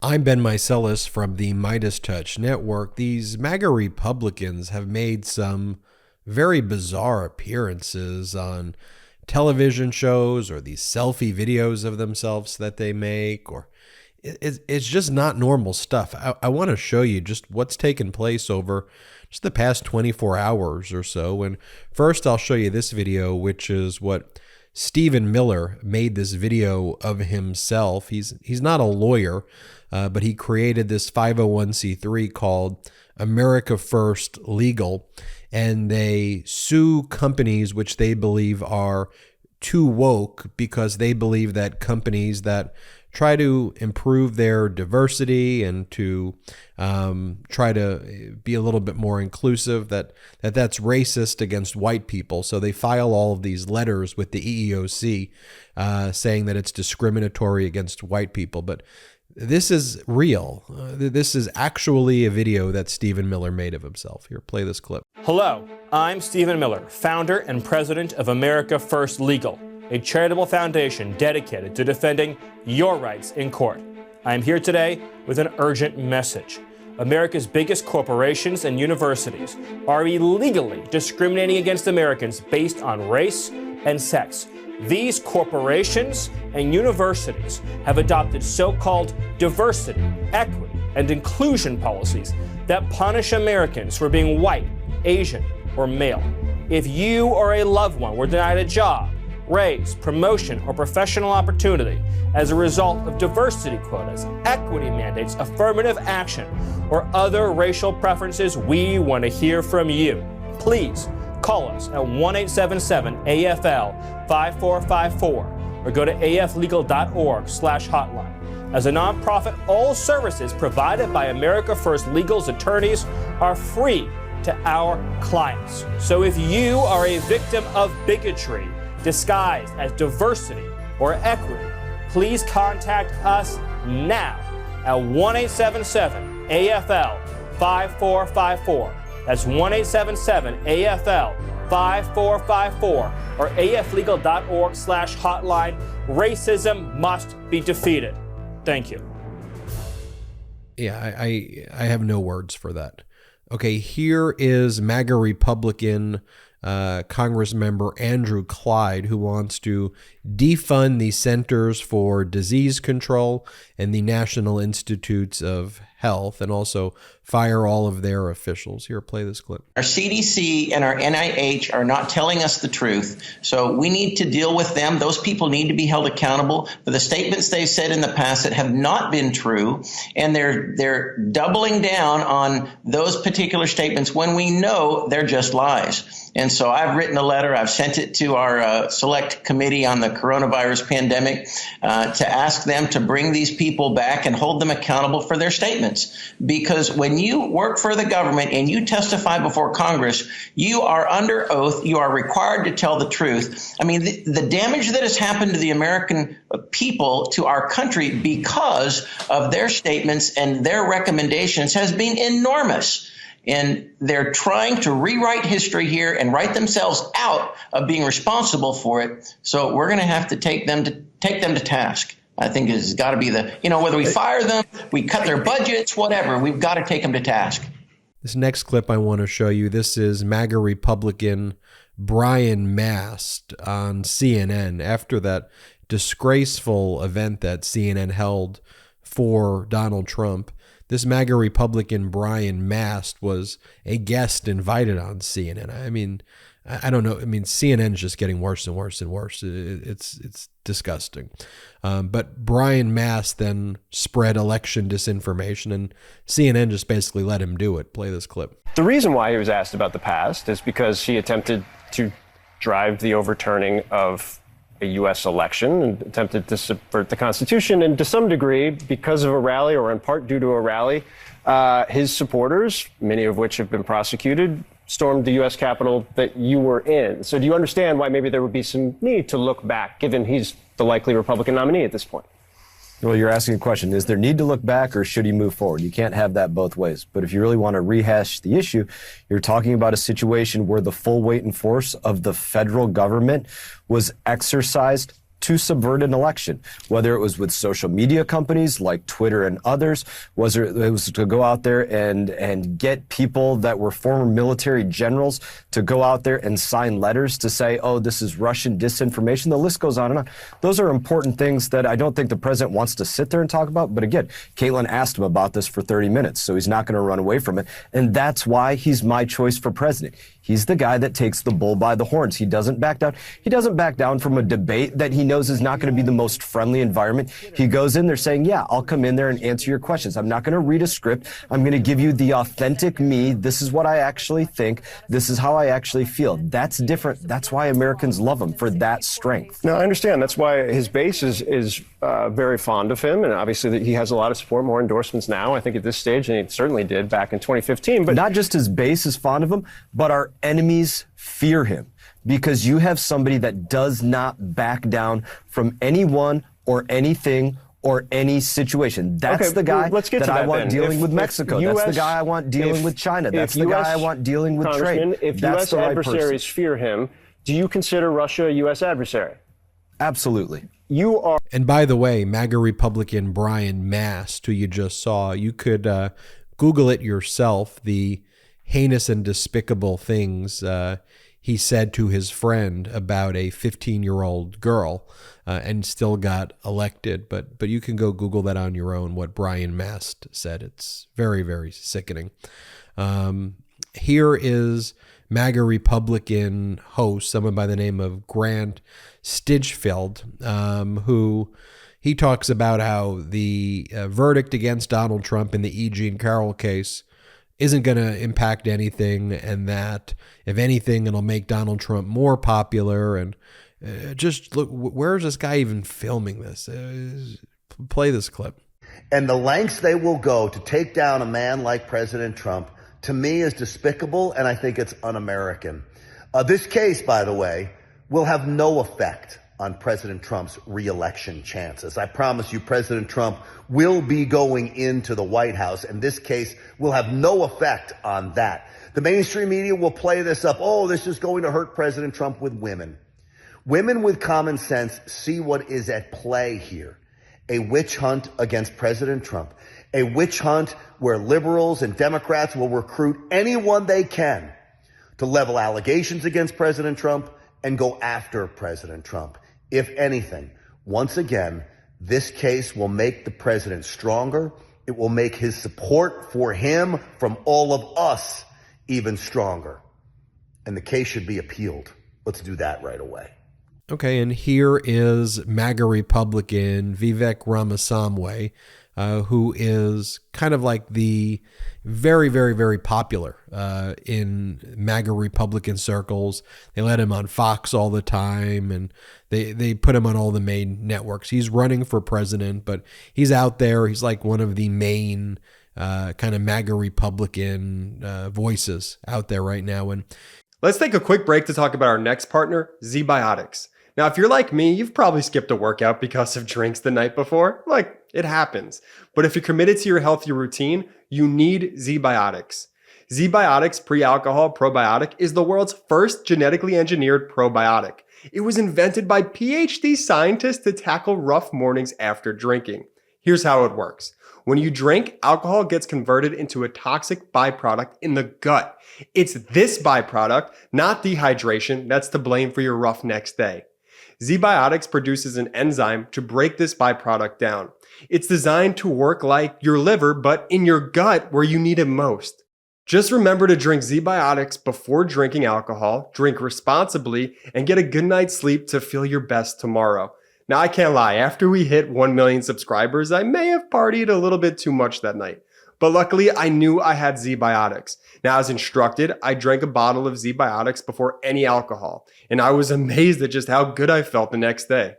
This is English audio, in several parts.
I'm Ben Meiselas from the MeidasTouch network. These MAGA Republicans have made some very bizarre appearances on television shows or these selfie videos of themselves that they make, or it's just not normal stuff. I want to show you just what's taken place over just the past 24 hours or so. And first I'll show you this video, which is what Stephen Miller made this video of himself. He's not a lawyer, but he created this 501c3 called America First Legal, and they sue companies which they believe are too woke because they believe that companies that try to improve their diversity and to try to be a little bit more inclusive, that's racist against white people. So they file all of these letters with the EEOC saying that it's discriminatory against white people. But this is real. This is actually a video that Stephen Miller made of himself. Here, play this clip. Hello, I'm Stephen Miller, founder and president of America First Legal, a charitable foundation dedicated to defending your rights in court. I am here today with an urgent message. America's biggest corporations and universities are illegally discriminating against Americans based on race and sex. These corporations and universities have adopted so-called diversity, equity, and inclusion policies that punish Americans for being white, Asian, or male. If you or a loved one were denied a job, raise, promotion, or professional opportunity as a result of diversity quotas, equity mandates, affirmative action, or other racial preferences, we want to hear from you. Please call us at 1-877-AFL-5454 or go to aflegal.org/hotline. As a nonprofit, all services provided by America First Legal's attorneys are free to our clients. So if you are a victim of bigotry disguised as diversity or equity, please contact us now at 1-877-AFL-5454. That's 1-877-AFL-5454 or aflegal.org/hotline. Racism must be defeated. Thank you. Yeah, I have no words for that. Okay, here is MAGA Republican Congress member Andrew Clyde, who wants to defund the Centers for Disease Control and the National Institutes of Health, and also fire all of their officials. Here, play this clip. Our CDC and our NIH are not telling us the truth, so we need to deal with them. Those people need to be held accountable for the statements they've said in the past that have not been true, and they're doubling down on those particular statements when we know they're just lies. And so I've written a letter. I've sent it to our select committee on the coronavirus pandemic to ask them to bring these people back and hold them accountable for their statements. Because when you work for the government and you testify before Congress, you are under oath. You are required to tell the truth. I mean, the damage that has happened to the American people, to our country, because of their statements and their recommendations has been enormous. And they're trying to rewrite history here and write themselves out of being responsible for it. So we're going to have to take them to task. I think it's got to be whether we fire them, we cut their budgets, whatever, we've got to take them to task. This next clip I want to show you, this is MAGA Republican Brian Mast on CNN after that disgraceful event that CNN held for Donald Trump. This MAGA Republican Brian Mast was a guest invited on CNN. I mean, I don't know. I mean, CNN's just getting worse and worse and worse. It's disgusting. But Brian Mast then spread election disinformation, and CNN just basically let him do it. Play this clip. The reason why he was asked about the past is because he attempted to drive the overturning of a U.S. election and attempted to subvert the Constitution. And to some degree, because of a rally, or in part due to a rally, his supporters, many of which have been prosecuted, stormed the U.S. Capitol that you were in. So do you understand why maybe there would be some need to look back, given he's the likely Republican nominee at this point? Well, you're asking a question. Is there need to look back, or should he move forward? You can't have that both ways. But if you really want to rehash the issue, you're talking about a situation where the full weight and force of the federal government was exercised to subvert an election, whether it was with social media companies like Twitter and others, whether it was to go out there and get people that were former military generals to go out there and sign letters to say, oh, this is Russian disinformation. The list goes on and on. Those are important things that I don't think the president wants to sit there and talk about. But again, Caitlin asked him about this for 30 minutes, so he's not going to run away from it. And that's why he's my choice for president. He's the guy that takes the bull by the horns. He doesn't back down. He doesn't back down from a debate that he knows is not going to be the most friendly environment. He goes in there saying, yeah, I'll come in there and answer your questions. I'm not going to read a script. I'm going to give you the authentic me. This is what I actually think. This is how I actually feel. That's different. That's why Americans love him, for that strength. No, I understand. That's why his base is very fond of him. And obviously that he has a lot of support, more endorsements now, I think, at this stage, and he certainly did back in 2015. But not just his base is fond of him, but our enemies fear him, because you have somebody that does not back down from anyone or anything or any situation. That's the guy that I want dealing with Mexico. That's the guy I want dealing with China. That's the guy I want dealing with trade. If U.S. adversaries fear him, do you consider Russia a U.S. adversary? Absolutely. You are. And by the way, MAGA Republican Brian Mast, who you just saw, you could Google it yourself, the heinous and despicable things he said to his friend about a 15-year-old girl, and still got elected. But you can go Google that on your own, what Brian Mast said. It's very, very sickening. Here is MAGA Republican host, someone by the name of Grant Stigfeld, who he talks about how the verdict against Donald Trump in the E. Jean Carroll case isn't going to impact anything, and that, if anything, it'll make Donald Trump more popular. And just look, where is this guy even filming this? Play this clip. And the lengths they will go to take down a man like President Trump, to me, is despicable, and I think it's un-American. This case, by the way, will have no effect on President Trump's re-election chances. I promise you, President Trump will be going into the White House, and this case will have no effect on that. The mainstream media will play this up. Oh, this is going to hurt President Trump with women. Women with common sense see what is at play here. A witch hunt against President Trump. A witch hunt where liberals and Democrats will recruit anyone they can to level allegations against President Trump and go after President Trump. If anything, once again, this case will make the president stronger. It will make his support for him from all of us even stronger. And the case should be appealed. Let's do that right away. Okay, and here is MAGA Republican Vivek Ramaswamy, who is kind of like the very, very, very popular in MAGA Republican circles. They let him on Fox all the time, and they put him on all the main networks. He's running for president, but he's out there. He's like one of the main kind of MAGA Republican voices out there right now. And let's take a quick break to talk about our next partner, ZBiotics. Now, if you're like me, you've probably skipped a workout because of drinks the night before. Like, it happens. But if you're committed to your healthy routine, you need ZBiotics. ZBiotics Pre-Alcohol Probiotic is the world's first genetically engineered probiotic. It was invented by PhD scientists to tackle rough mornings after drinking. Here's how it works. When you drink, alcohol gets converted into a toxic byproduct in the gut. It's this byproduct, not dehydration, that's to blame for your rough next day. ZBiotics produces an enzyme to break this byproduct down. It's designed to work like your liver, but in your gut where you need it most. Just remember to drink ZBiotics before drinking alcohol, drink responsibly, and get a good night's sleep to feel your best tomorrow. Now, I can't lie, after we hit 1 million subscribers, I may have partied a little bit too much that night. But luckily, I knew I had ZBiotics. Now, as instructed, I drank a bottle of ZBiotics before any alcohol, and I was amazed at just how good I felt the next day.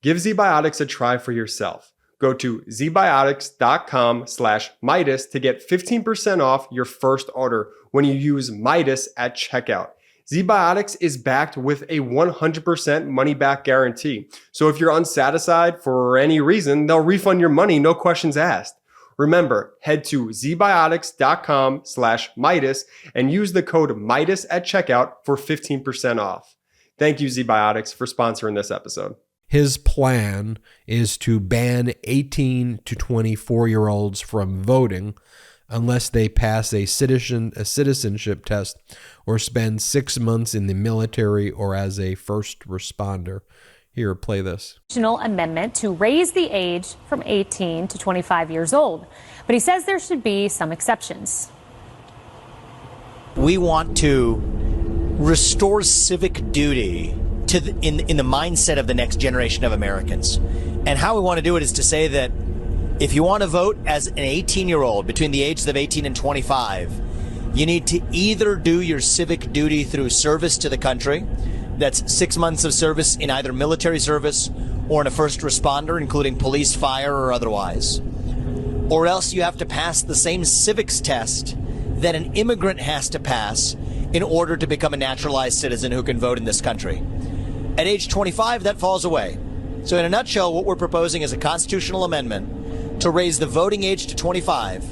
Give ZBiotics a try for yourself. Go to zbiotics.com/Meidas to get 15% off your first order when you use Meidas at checkout. ZBiotics is backed with a 100% money-back guarantee. So if you're unsatisfied for any reason, they'll refund your money, no questions asked. Remember, head to zbiotics.com/Meidas and use the code Meidas at checkout for 15% off. Thank you, ZBiotics, for sponsoring this episode. His plan is to ban 18 to 24-year-olds from voting unless they pass a citizenship test or spend 6 months in the military or as a first responder. Here, play this. Amendment to raise the age from 18 to 25 years old. But he says there should be some exceptions. We want to restore civic duty to in the mindset of the next generation of Americans. And how we want to do it is to say that if you want to vote as an 18-year-old between the ages of 18 and 25, you need to either do your civic duty through service to the country. That's 6 months of service in either military service or in a first responder, including police, fire, or otherwise. Or else you have to pass the same civics test that an immigrant has to pass in order to become a naturalized citizen who can vote in this country. At age 25, that falls away. So in a nutshell, what we're proposing is a constitutional amendment to raise the voting age to 25.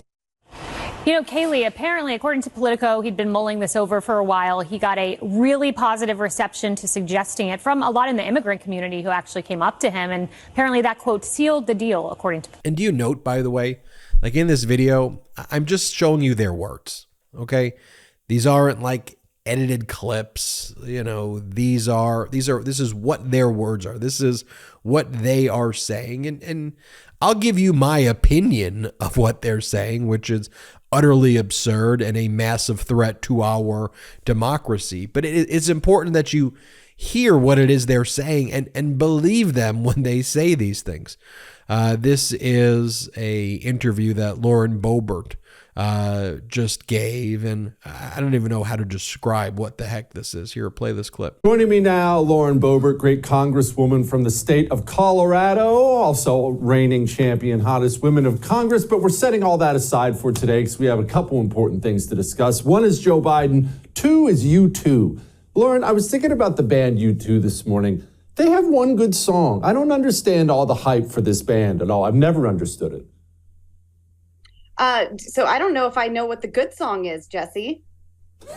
You know, Kaylee, apparently, according to Politico, he'd been mulling this over for a while. He got a really positive reception to suggesting it from a lot in the immigrant community who actually came up to him. And apparently that, quote, sealed the deal, according to. And do you note, by the way, like in this video, I'm just showing you their words, okay? These aren't like edited clips, you know, this is what their words are. This is what they are saying. And I'll give you my opinion of what they're saying, which is utterly absurd and a massive threat to our democracy. But it's important that you hear what it is they're saying and believe them when they say these things. This is a interview that Lauren Boebert just gave, and I don't even know how to describe what the heck this is. Here, play this clip. Joining me now, Lauren Boebert, great congresswoman from the state of Colorado, also reigning champion, hottest women of Congress. But we're setting all that aside for today because we have a couple important things to discuss. One is Joe Biden. Two is U2. Lauren, I was thinking about the band U2 this morning. They have one good song. I don't understand all the hype for this band at all. I've never understood it. So I don't know if I know what the good song is, Jesse.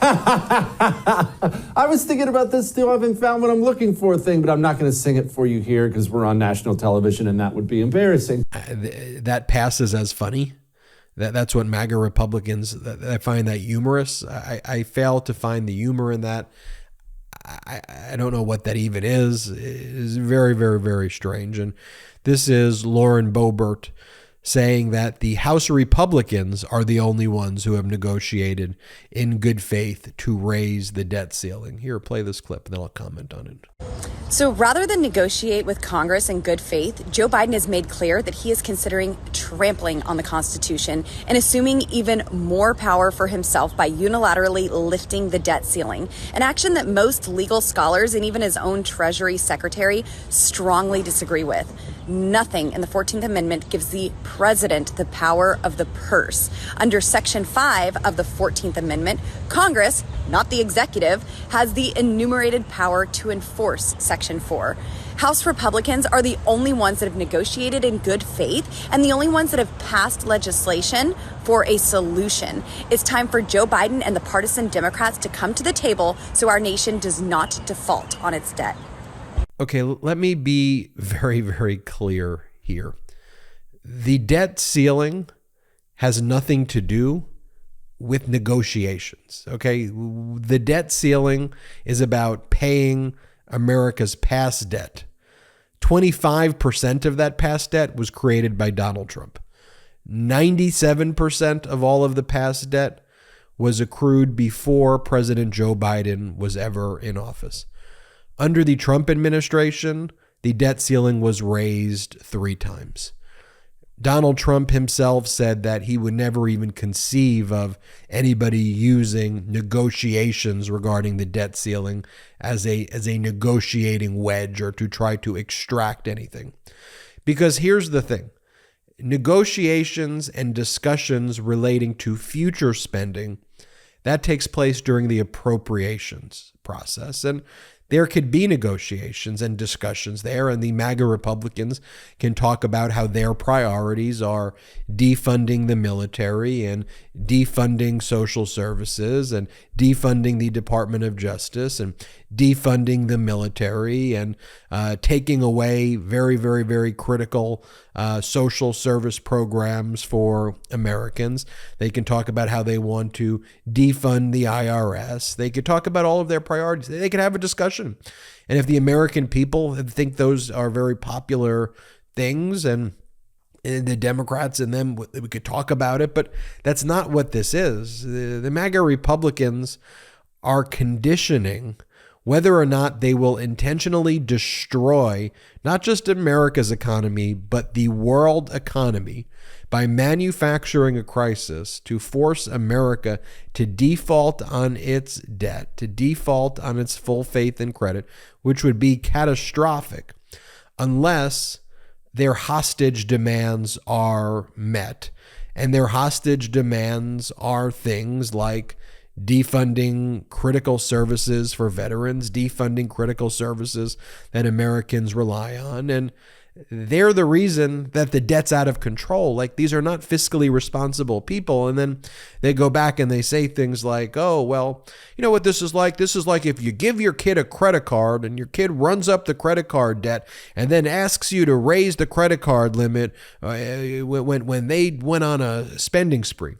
I was thinking about this too. I haven't found what I'm looking for thing, but I'm not going to sing it for you here because we're on national television and that would be embarrassing. That passes as funny. That's what MAGA Republicans, I find that humorous. I fail to find the humor in that. I don't know what that even is. It is very, very, very strange. And this is Lauren Boebert saying that the House Republicans are the only ones who have negotiated in good faith to raise the debt ceiling. Here, play this clip, and then I'll comment on it. So rather than negotiate with Congress in good faith, Joe Biden has made clear that he is considering trampling on the Constitution and assuming even more power for himself by unilaterally lifting the debt ceiling, an action that most legal scholars and even his own Treasury Secretary strongly disagree with. Nothing in the 14th Amendment gives the president the power of the purse. Under Section 5 of the 14th Amendment, Congress, not the executive, has the enumerated power to enforce Section 4. House Republicans are the only ones that have negotiated in good faith and the only ones that have passed legislation for a solution. It's time for Joe Biden and the partisan Democrats to come to the table so our nation does not default on its debt. Okay, let me be very, very clear here. The debt ceiling has nothing to do with negotiations, okay? The debt ceiling is about paying America's past debt. 25% of that past debt was created by Donald Trump. 97% of all of the past debt was accrued before President Joe Biden was ever in office. Under the Trump administration, the debt ceiling was raised 3 times. Donald Trump himself said that he would never even conceive of anybody using negotiations regarding the debt ceiling as a negotiating wedge or to try to extract anything. Because here's the thing. Negotiations and discussions relating to future spending, that takes place during the appropriations process. And there could be negotiations and discussions there, and the MAGA Republicans can talk about how their priorities are defunding the military and defunding social services and defunding the Department of Justice and defunding the military and taking away very, very, very critical social service programs for Americans. They can talk about how they want to defund the IRS. They could talk about all of their priorities. They could have a discussion. And if the American people think those are very popular things, and the Democrats and them, we could talk about it, but that's not what this is. The MAGA Republicans are conditioning whether or not they will intentionally destroy not just America's economy, but the world economy by manufacturing a crisis to force America to default on its debt, to default on its full faith and credit, which would be catastrophic unless their hostage demands are met. And their hostage demands are things like defunding critical services for veterans, defunding critical services that Americans rely on. And they're the reason that the debt's out of control. Like, these are not fiscally responsible people. And then they go back and they say things like, oh, well, you know what this is like? This is like if you give your kid a credit card and your kid runs up the credit card debt and then asks you to raise the credit card limit when they went on a spending spree.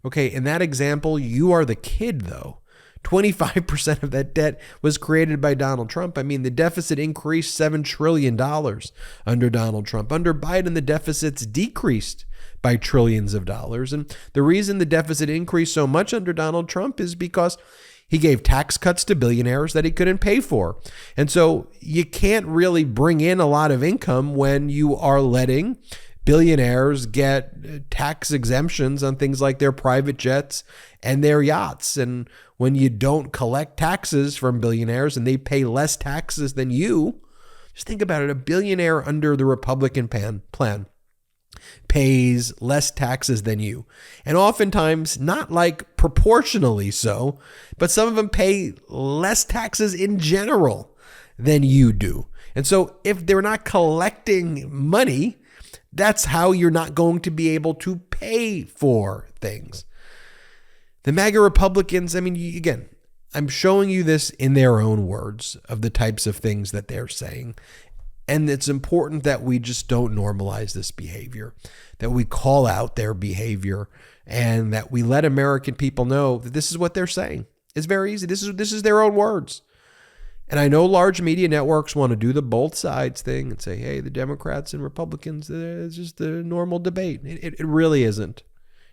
Okay, in that example, you are the kid, though. 25% of that debt was created by Donald Trump. I mean, the deficit increased $7 trillion under Donald Trump. Under Biden, the deficit's decreased by trillions of dollars. And the reason the deficit increased so much under Donald Trump is because he gave tax cuts to billionaires that he couldn't pay for. And so you can't really bring in a lot of income when you are letting billionaires get tax exemptions on things like their private jets and their yachts. And when you don't collect taxes from billionaires and they pay less taxes than you, just think about it. A billionaire under the Republican plan pays less taxes than you. And oftentimes, not like proportionally so, but some of them pay less taxes in general than you do. And so if they're not collecting money, that's how you're not going to be able to pay for things. The MAGA Republicans, I mean, again, I'm showing you this in their own words of the types of things that they're saying. And it's important that we just don't normalize this behavior, that we call out their behavior, and that we let American people know that this is what they're saying. It's very easy. This is their own words. And I know large media networks want to do the both sides thing and say, hey, the Democrats and Republicans, it's just a normal debate. It really isn't. It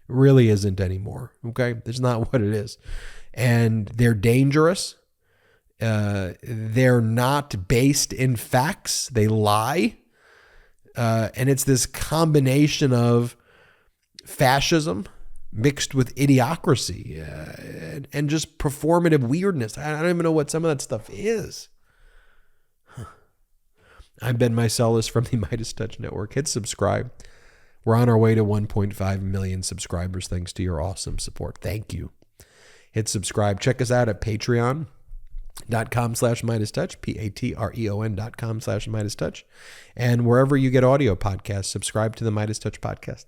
really isn't anymore. Okay? That's not what it is. And they're dangerous. They're not based in facts. They lie. And it's this combination of fascism mixed with idiocracy and just performative weirdness. I don't even know what some of that stuff is. I'm Ben Meiselas from the MeidasTouch Network. Hit subscribe. We're on our way to 1.5 million subscribers thanks to your awesome support. Thank you. Hit subscribe. Check us out at patreon.com/MeidasTouch, patreon.com/MeidasTouch. And wherever you get audio podcasts, subscribe to the MeidasTouch podcast.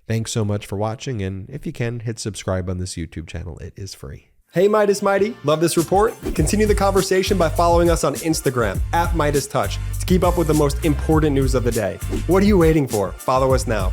Thanks so much for watching, and if you can, hit subscribe on this YouTube channel. It is free. Hey Meidas Mighty, love this report? Continue the conversation by following us on Instagram @MeidasTouch to keep up with the most important news of the day. What are you waiting for? Follow us now.